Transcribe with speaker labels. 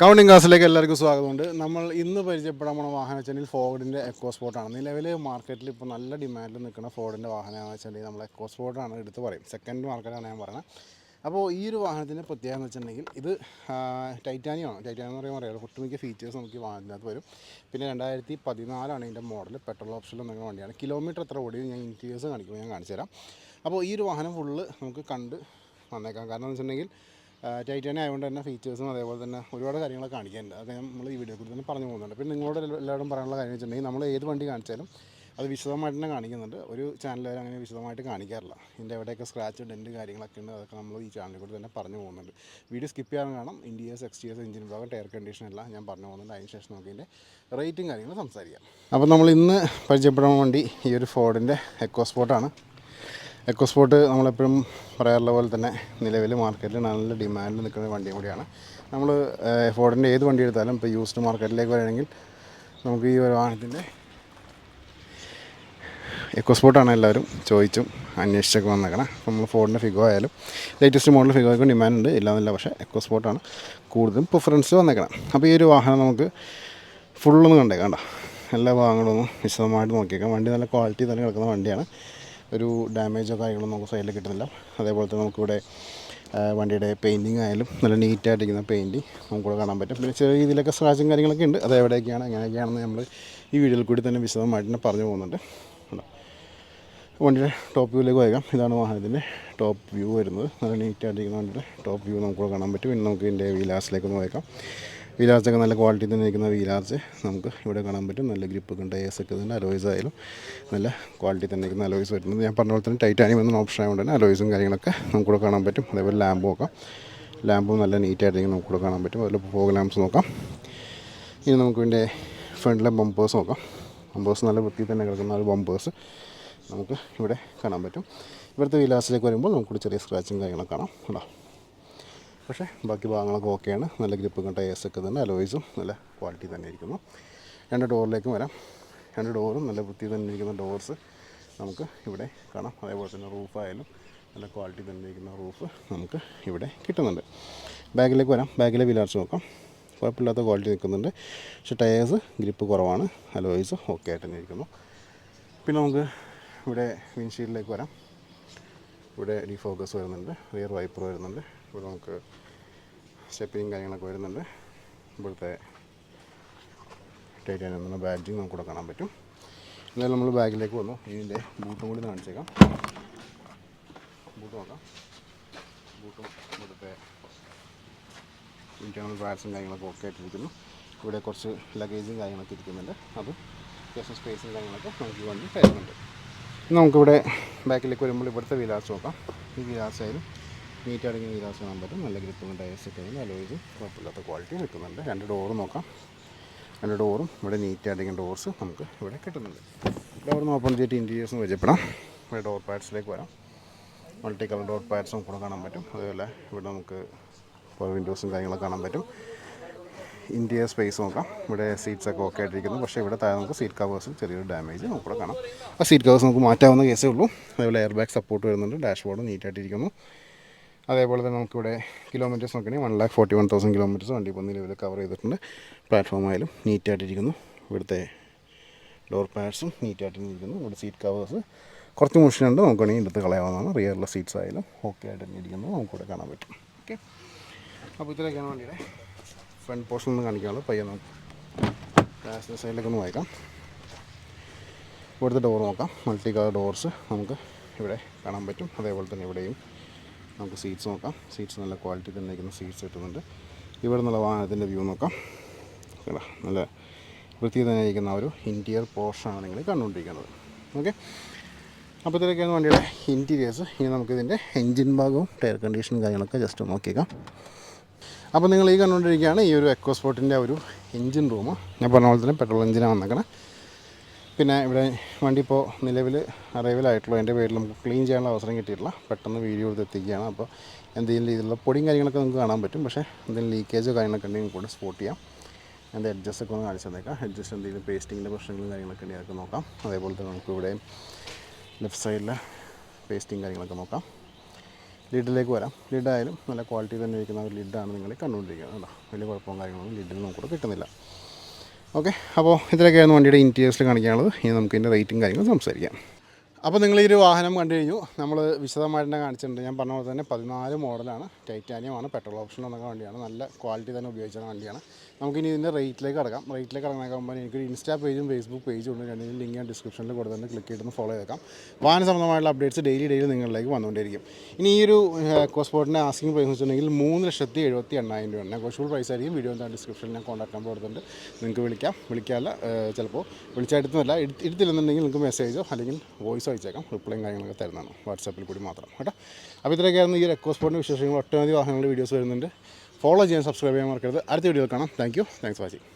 Speaker 1: Counting ക്ലാസ്സിലേക്ക് എല്ലാവർക്കും സ്വാഗതമുണ്ട്. നമ്മൾ ഇന്ന് പരിചയപ്പെടാൻ പോണ വാഹനം വെച്ചാൽ ഫോർഡിൻ്റെ എക്കോസ്പോർട്ടാണ്. നിലവിൽ മാർക്കറ്റിൽ ഇപ്പോൾ നല്ല ഡിമാൻഡിൽ നിൽക്കുന്ന ഫോർഡിൻ്റെ വാഹനമാണെന്ന് വെച്ചിട്ടുണ്ടെങ്കിൽ നമ്മൾ എക്കോസ്പോർട്ടാണ് എടുത്ത് പറയും. സെക്കൻഡ് മാർക്കറ്റാണ് ഞാൻ പറയുന്നത്. അപ്പോൾ ഈ ഒരു വാഹനത്തിൻ്റെ പ്രത്യേകത എന്ന് വെച്ചിട്ടുണ്ടെങ്കിൽ ഇത് ടൈറ്റാനിയമാണ്. ടൈറ്റാനിയം എന്ന് പറയുമ്പോൾ അറിയാം, ഒട്ടുമിക്ക ഫീച്ചേഴ്സ് നമുക്ക് ഈ വാഹനത്തിനകത്ത് വരും. പിന്നെ 2014 ഇതിൻ്റെ മോഡൽ, പെട്രോൾ ഓപ്ഷനിൽ നിൽക്കുന്ന വണ്ടിയാണ്. കിലോമീറ്റർ എത്ര ഓടി ഞാൻ ഇൻറ്റീരിയേഴ്സ് കാണിക്കുമ്പോൾ ഞാൻ കാണിച്ചു തരാം. അപ്പോൾ ഈ ഒരു വാഹനം ഫുള്ള് നമുക്ക് കണ്ട് വന്നേക്കാം. കാരണം എന്ന് വെച്ചിട്ടുണ്ടെങ്കിൽ ടൈറ്റാനിയം ആയതുകൊണ്ട് തന്നെ ഫീച്ചേഴ്സും അതേപോലെ തന്നെ ഒരുപാട് കാര്യങ്ങളൊക്കെ കാണിക്കാനുണ്ട്. അത് നമ്മൾ ഈ വീഡിയോ കൂടി തന്നെ പറഞ്ഞു പോകുന്നുണ്ട്. പിന്നെ നിങ്ങളോട് എല്ലാവരും പറയാനുള്ള കാര്യം വെച്ചിട്ടുണ്ടെങ്കിൽ നമ്മൾ ഏത് വണ്ടി കാണിച്ചാലും അത് വിശദമായിട്ട് തന്നെ കാണിക്കുന്നുണ്ട്. ഒരു ചാനലുകാർ അങ്ങനെ വിശദമായിട്ട് കാണിക്കാറില്ല. ഇതിൻ്റെ എവിടെയൊക്കെ സ്ക്രാച്ച് ഡെൻറ്റ് കാര്യങ്ങളൊക്കെ ഉണ്ട്, അതൊക്കെ നമ്മൾ ഈ ചാനലിൽ കൂടി തന്നെ പറഞ്ഞു പോകുന്നുണ്ട്. വീഡിയോ സ്കിപ്പ് ചെയ്യാൻ കാണാം. ഇൻറ്റീരിയേഴ്സ്, എക്സ്റ്റീരിയേഴ്സ്, എഞ്ചിൻ ഭാഗം, ടയർ കണ്ടീഷൻ എല്ലാം ഞാൻ പറഞ്ഞു പോകുന്നുണ്ട്. അതിന് ശേഷം നമുക്ക് ഇതിൻ്റെ റേറ്റും കാര്യങ്ങളും സംസാരിക്കാം. അപ്പോൾ നമ്മൾ ഇന്ന് പരിചയപ്പെടുന്ന വണ്ടി ഈ ഒരു ഫോർഡിൻ്റെ എക്കോസ്പോർട്ടാണ്. എക്കോസ്പോർട്ട് നമ്മളെപ്പോഴും പറയാറുള്ള പോലെ തന്നെ നിലവിൽ മാർക്കറ്റിൽ നല്ല ഡിമാൻഡിൽ നിൽക്കുന്ന വണ്ടിയും കൂടിയാണ്. നമ്മൾ ഫോർഡിൻ്റെ ഏത് വണ്ടി എടുത്താലും ഇപ്പോൾ യൂസ്ഡ് മാർക്കറ്റിലേക്ക് വരികയാണെങ്കിൽ നമുക്ക് ഈ ഒരു വാഹനത്തിൻ്റെ എക്കോസ്പോർട്ടാണ് എല്ലാവരും ചോദിച്ചും അന്വേഷിച്ചൊക്കെ വന്നേക്കണം. അപ്പോൾ നമ്മൾ ഫോർഡിൻ്റെ ഫിഗോ ആയാലും ലേറ്റസ്റ്റ് മോഡൽ ഫിഗോയ്ക്കും ഡിമാൻഡ് ഉണ്ട്, ഇല്ലാന്നില്ല. പക്ഷേ എക്കോസ്പോർട്ടാണ് കൂടുതലും പ്രിഫറൻസ് വന്നേക്കണം. അപ്പോൾ ഈ ഒരു വാഹനം നമുക്ക് ഫുള്ളൊന്നും കണ്ടേക്കാം. എല്ലാ ഭാഗങ്ങളൊന്നും വിശദമായിട്ട് നോക്കിയേക്കാം. വണ്ടി നല്ല ക്വാളിറ്റി തന്നെ കിടക്കുന്ന വണ്ടിയാണ്. ഒരു ഡാമേജോ കാര്യങ്ങളൊന്നും നമുക്ക് സൈഡിൽ കിട്ടുന്നില്ല. അതേപോലെ തന്നെ നമുക്കിവിടെ വണ്ടിയുടെ പെയിൻറ്റിങ് ആയാലും നല്ല നീറ്റായിട്ടിരിക്കുന്ന പെയിൻറ്റിങ് നമുക്കിവിടെ കാണാൻ പറ്റും. പിന്നെ ചെറിയ രീതിയിലൊക്കെ സ്ക്രാച്ചും കാര്യങ്ങളൊക്കെ ഉണ്ട്. അത് എവിടെയൊക്കെയാണ് എങ്ങനെയൊക്കെയാണെന്ന് നമ്മൾ ഈ വീഡിയോയിൽ കൂടി തന്നെ വിശദമായിട്ട് തന്നെ പറഞ്ഞു പോകുന്നുണ്ട്. വണ്ടിയുടെ ടോപ്പ് വ്യൂയിലേക്ക് പോയേക്കാം. ഇതാണ് വാഹനത്തിൻ്റെ ടോപ്പ് വ്യൂ വരുന്നത്. നല്ല നീറ്റായിട്ടിരിക്കുന്ന വണ്ടിയുടെ ടോപ്പ് വ്യൂ നമുക്കിവിടെ കാണാൻ പറ്റും. പിന്നെ നമുക്ക് ഇതിൻ്റെ വീലാർസിലേക്കൊന്ന് പോയേക്കാം. വീലാർച്ചൊക്കെ നല്ല ക്വാളിറ്റി തന്നെ ഇരിക്കുന്ന വീലാർച്ച് നമുക്ക് ഇവിടെ കാണാൻ പറ്റും. നല്ല ഗ്രിപ്പൊക്കെ ഉണ്ട്. ടയേഴ്സൊക്കെ തന്നെ അലോയ്സ് ആയാലും നല്ല ക്വാളിറ്റി തന്നെ ഇരിക്കുന്ന അലോയ്സ് വരുന്നത്. ഞാൻ പറഞ്ഞ പോലെ തന്നെ ടൈറ്റാനിയം എന്ന ഓപ്ഷൻ ആയതുകൊണ്ട് തന്നെ അലോയ്സും കാര്യങ്ങളൊക്കെ നമുക്കിവിടെ കാണാൻ പറ്റും. അതേപോലെ ലാമ്പ് നോക്കാം. ലാമ്പും നല്ല നീറ്റായിട്ടിരിക്കും നമുക്കിവിടെ കാണാൻ പറ്റും. അതിൽ ഫോഗ് ലാമ്പ്സ് നോക്കാം. ഇനി നമുക്ക് ഇതിൻ്റെ ഫ്രണ്ടിലെ ബമ്പേഴ്സ് നോക്കാം. ബമ്പേഴ്സ് നല്ല വൃത്തിയിൽ തന്നെ കിടക്കുന്ന ഒരു ബമ്പേഴ്സ് നമുക്ക് ഇവിടെ കാണാൻ പറ്റും. ഇവിടുത്തെ വീലാർസിലേക്ക് വരുമ്പോൾ നമുക്കിവിടെ ചെറിയ സ്ക്രാച്ചും കാര്യങ്ങളൊക്കെ കാണാം കേട്ടോ. പക്ഷേ ബാക്കി ഭാഗങ്ങളൊക്കെ ഓക്കെയാണ്. നല്ല ഗ്രിപ്പൊക്കെ ടയേഴ്സൊക്കെ തന്നെ അലോയ്സും നല്ല ക്വാളിറ്റി തന്നെ ഇരിക്കുന്നു. രണ്ട് ഡോറിലേക്കും വരാം. രണ്ട് ഡോറും നല്ല വൃത്തി തന്നെ ഇരിക്കുന്ന ഡോർസ് നമുക്ക് ഇവിടെ കാണാം. അതേപോലെ തന്നെ റൂഫായാലും നല്ല ക്വാളിറ്റി തന്നെ ഇരിക്കുന്ന റൂഫ് നമുക്ക് ഇവിടെ കിട്ടുന്നുണ്ട്. ബാഗിലേക്ക് വരാം. ബാഗിലെ വീലാർച്ച് നോക്കാം. കുഴപ്പമില്ലാത്ത ക്വാളിറ്റി നിൽക്കുന്നുണ്ട്. പക്ഷേ ടയേഴ്സ് ഗ്രിപ്പ് കുറവാണ്. അലോയ്സ് ഓക്കെ ആയിട്ട് തന്നെ ഇരിക്കുന്നു. പിന്നെ നമുക്ക് ഇവിടെ വിൻഷീൽഡിലേക്ക് വരാം. ഇവിടെ ഡീഫോക്കസ് വരുന്നുണ്ട്. റിയർ വൈപ്പർ വരുന്നുണ്ട്. ഇവിടെ നമുക്ക് സ്റ്റെപ്പിങ് കാര്യങ്ങളൊക്കെ വരുന്നുണ്ട്. ഇവിടുത്തെ ടൈറ്റാനിയം എന്ന ബാഡ്ജിങ് നമുക്കിവിടെ കാണാൻ പറ്റും. എന്നാലും നമ്മൾ ബാഗിലേക്ക് വന്നു. ഇതിൻ്റെ ബൂട്ടും കൂടി കാണിച്ചേക്കാം. ബൂട്ട് നോക്കാം. ബൂട്ടും ഇവിടുത്തെ ഇൻറ്റേർണൽ പാഡ്സും കാര്യങ്ങളൊക്കെ ഓക്കെ ആയിട്ടിരിക്കുന്നു. ഇവിടെ കുറച്ച് ലഗേജും കാര്യങ്ങളൊക്കെ ഇരിക്കുന്നുണ്ട്. അതും അത്യാവശ്യം സ്പേസും കാര്യങ്ങളൊക്കെ നമുക്ക് വണ്ടി തരുന്നുണ്ട്. നമുക്കിവിടെ ബാക്കിലേക്ക് വരുമ്പോൾ ഇവിടുത്തെ വീലാർച്ച് നോക്കാം. ഈ വീലാർച്ച് ആയാലും നീറ്റാണെങ്കിൽ വീലാർച്ച് കാണാൻ പറ്റും. നല്ല ഗ്രിപ്പും ടയേഴ്സൊക്കെ ആയാലും അലോയ്സും കുഴപ്പമില്ലാത്ത ക്വാളിറ്റി നിൽക്കുന്നുണ്ട്. രണ്ട് ഡോറ് നോക്കാം. രണ്ട് ഡോറും ഇവിടെ നീറ്റായിട്ടിരിക്കുന്ന ഡോർസ് നമുക്ക് ഇവിടെ കിട്ടുന്നുണ്ട്. ഡോറിന് ഓപ്പൺ ചെയ്തിട്ട് ഇൻറ്റീരിയേഴ്സ് പരിചയപ്പെടാം. ഇവിടെ ഡോർ പാഡ്സിലേക്ക് വരാം. മൾട്ടി കളർ ഡോർ പാഡ്സ് നമുക്ക് ഇവിടെ കാണാൻ പറ്റും. അതുപോലെ ഇവിടെ നമുക്ക് പവർ വിൻഡോസും കാര്യങ്ങളൊക്കെ കാണാൻ പറ്റും. ഇൻറ്റീരിയർ സ്പേസ് നോക്കാം. ഇവിടെ സീറ്റ്സൊക്കെ ഓക്കെ ആയിട്ടിരിക്കുന്നു. പക്ഷേ ഇവിടെ താഴെ നമുക്ക് സീറ്റ് കവേഴ്സിൽ ചെറിയൊരു ഡാമേജ് നമുക്കിവിടെ കാണാം. ആ സീറ്റ് കവേഴ്സ് നമുക്ക് മാറ്റാവുന്ന കേസേ ഉള്ളൂ. അതേപോലെ എയർ ബാഗ് സപ്പോർട്ട് വരുന്നുണ്ട്. ഡാഷ്ബോർഡ് നീറ്റായിട്ടിരിക്കുന്നു. അതേപോലെ തന്നെ നമുക്കിവിടെ കിലോമീറ്റേഴ്സ് നോക്കുകയാണെങ്കിൽ 1,41,000 കിലോമീറ്റേഴ്സ് വണ്ടി ഇപ്പോൾ നിലവിൽ കവർ ചെയ്തിട്ടുണ്ട്. പ്ലാറ്റ്ഫോം ആയാലും നീറ്റായിട്ടിരിക്കുന്നു. ഇവിടുത്തെ ഡോർ പാഡ്സും നീറ്റായിട്ടിരിക്കുന്നു. ഇവിടെ സീറ്റ് കവേഴ്സ് കുറച്ച് മുഷിനുണ്ട്. നമുക്ക് വേണമെങ്കിൽ എടുത്ത് കളയാവുന്നതാണ്. റിയറിലെ സീറ്റ്സ് ആയാലും ഓക്കെ ആയിട്ട് തന്നെ ഇരിക്കുന്നത് നമുക്കിവിടെ കാണാൻ പറ്റും. ഓക്കെ, അപ്പോൾ ഇതിലേക്കാണ് വണ്ടിയുടെ ഫ്രണ്ട് പോർഷൻ ഒന്ന് കാണിക്കാനുള്ളൂ. പയ്യെ നമുക്ക് പാസഞ്ചർ സൈഡിലേക്ക് ഒന്ന് വായിക്കാം. ഇവിടുത്തെ ഡോർ നോക്കാം. മൾട്ടി കളർ ഡോർസ് നമുക്ക് ഇവിടെ കാണാൻ പറ്റും. അതേപോലെ തന്നെ ഇവിടെയും നമുക്ക് സീറ്റ്സ് നോക്കാം. സീറ്റ്സ് നല്ല ക്വാളിറ്റി തന്നെ ഇരിക്കുന്ന സീറ്റ്സ് കിട്ടുന്നുണ്ട്. ഇവിടെ നിന്നുള്ള വാഹനത്തിൻ്റെ വ്യൂ നോക്കാം. കേട്ടോ, നല്ല വൃത്തി തന്നെ ഇരിക്കുന്ന ഒരു ഇൻറ്റീരിയർ പോർഷനാണ് നിങ്ങൾ കണ്ടുകൊണ്ടിരിക്കുന്നത്. ഓക്കെ, അപ്പോൾ ഇതിലേക്കാണ് വണ്ടിയുടെ ഇൻറ്റീരിയേഴ്സ്. ഇനി നമുക്കിതിൻ്റെ എൻജിൻ ഭാഗവും ടയർ കണ്ടീഷനും കാര്യങ്ങളൊക്കെ ജസ്റ്റ് നോക്കിയേക്കാം. അപ്പോൾ നിങ്ങൾ ഈ കണ്ടുകൊണ്ടിരിക്കുകയാണ് ഈ ഒരു എക്കോസ്പോർട്ടിൻ്റെ ഒരു എൻജിൻ റൂം. ഞാൻ പറഞ്ഞ പോലെ തന്നെ പെട്രോൾ എഞ്ചിനാണ് വന്നേക്കണം. പിന്നെ ഇവിടെ വണ്ടി ഇപ്പോൾ നിലവിൽ അറൈവലായിട്ടുള്ളൂ. എൻ്റെ പേരിൽ നമുക്ക് ക്ലീൻ ചെയ്യാനുള്ള അവസരം കിട്ടിയിട്ടില്ല. പെട്ടെന്ന് വീഡിയോ എടുത്ത് എത്തിക്കുകയാണ്. അപ്പോൾ എന്തെങ്കിലും രീതിയിലുള്ള പൊടിയും കാര്യങ്ങളൊക്കെ നമുക്ക് കാണാൻ പറ്റും. പക്ഷേ എന്തെങ്കിലും ലീക്കേജോ കാര്യങ്ങളൊക്കെ ഉണ്ടെങ്കിൽ കൂടെ സ്പോട്ട് ചെയ്യാം. എൻ്റെ എഡ്ജസ്റ്റൊക്കെ ഒന്ന് കാണിച്ചു തന്നേക്കാം. എഡ്ജസ്റ്റ് എന്തെങ്കിലും പേസ്റ്റിങ്ങിൻ്റെ പ്രശ്നങ്ങളും കാര്യങ്ങളൊക്കെ ഉണ്ടെങ്കിൽ അതൊക്കെ നോക്കാം. അതേപോലെ തന്നെ നമുക്ക് ഇവിടെ ലെഫ്റ്റ് സൈഡിൽ പേസ്റ്റിങ് കാര്യങ്ങളൊക്കെ നോക്കാം. ലിഡിലേക്ക് വരാം. ലിഡായാലും നല്ല ക്വാളിറ്റി തന്നെ ഇരിക്കുന്ന ഒരു ലിഡാണ് നിങ്ങൾ കണ്ടുകൊണ്ടിരിക്കുന്നത്. കേട്ടോ, വലിയ കുഴപ്പവും കാര്യങ്ങളൊന്നും ലിഡിൽ നമുക്കിവിടെ കിട്ടുന്നില്ല. ഓക്കെ, അപ്പോൾ ഇതിലൊക്കെയാണ് വണ്ടിയുടെ ഇൻറ്റീരിയേഴ്സിൽ കാണിക്കാനുള്ളത്. ഇനി നമുക്ക് ഇതിൻ്റെ റേറ്റും കാര്യങ്ങളും സംസാരിക്കാം. അപ്പോൾ നിങ്ങൾ ഈ ഒരു വാഹനം കണ്ടു കഴിഞ്ഞു. നമ്മൾ വിശദമായിട്ട് തന്നെ കാണിച്ചിട്ടുണ്ട്. ഞാൻ പറഞ്ഞ പോലെ തന്നെ 14 മോഡലാണ്, ടൈറ്റാനിയമാണ്, പെട്രോൾ ഓപ്ഷൻ എന്നൊക്കെ വണ്ടിയാണ്. നല്ല ക്വാളിറ്റി തന്നെ ഉപയോഗിച്ച വണ്ടിയാണ്. നമുക്കിനി ഇതിൻ്റെ റേറ്റിലേക്ക് കടക്കാം. റേറ്റിലേക്ക് കടക്കാകുമ്പോൾ എനിക്കൊരു ഇൻസ്റ്റാ പേജും ഫേസ്ബുക്ക് പേജും ഉണ്ട്. രണ്ടിനും ലിങ്ക് ഞാൻ ഡിസ്ക്രിപ്ഷനിൽ കൊടുത്തിട്ട് ക്ലിക്ക് ചെയ്തിട്ട് ഫോളോ ചെയ്തേക്കാം. വാഹന സംബന്ധമായിട്ടുള്ള അപ്ഡേറ്റ്സ് ഡെയിലി നിങ്ങളിലേക്ക് വന്നുകൊണ്ടിരിക്കും. ഇനി ഈ ഒരു എക്കോസ്പോർട്ടിൻ്റെ ആസ്കിംഗ് പ്രൈസ് വെച്ചിട്ടുണ്ടെങ്കിൽ 3,78,800 രൂപയാണ്. നെഗോഷ്യബിൾ പ്രൈസ് ആയിരിക്കും. വീഡിയോ എന്താ ഡിസ്ക്രിപ്ഷനിൽ ഞാൻ കോൺടാക്ട് നമ്പർ കൊടുത്തിട്ടുണ്ട്. നിങ്ങൾക്ക് വിളിക്കാമല്ല, ചിലപ്പോൾ വിളിച്ചെടുത്തുന്നില്ല, എടുത്തില്ലെന്നുണ്ടെങ്കിൽ നിങ്ങൾക്ക് മെസ്സേജോ അല്ലെങ്കിൽ വോയിസോ അയച്ചേക്കാം. റിപ്ലൈയും കാര്യങ്ങളൊക്കെ തരുന്നതാണ്, വാട്സാപ്പിൽ കൂടി മാത്രം കേട്ടോ. അപ്പോൾ ഇത്രയൊക്കെയായിരുന്നു ഈ ഒരു എക്കോസ്പോർട്ടിൻ്റെ വിശേഷങ്ങൾ. ഒട്ടനവധി വാഹനങ്ങളുടെ വീഡിയോസ് വരുന്നുണ്ട്. ഫോളോ ചെയ്യാൻ, സബ്സ്ക്രൈബ് ചെയ്യാൻ മറക്കരുത്. അടുത്ത വീഡിയോയിൽ കാണാം. Thanks for watching.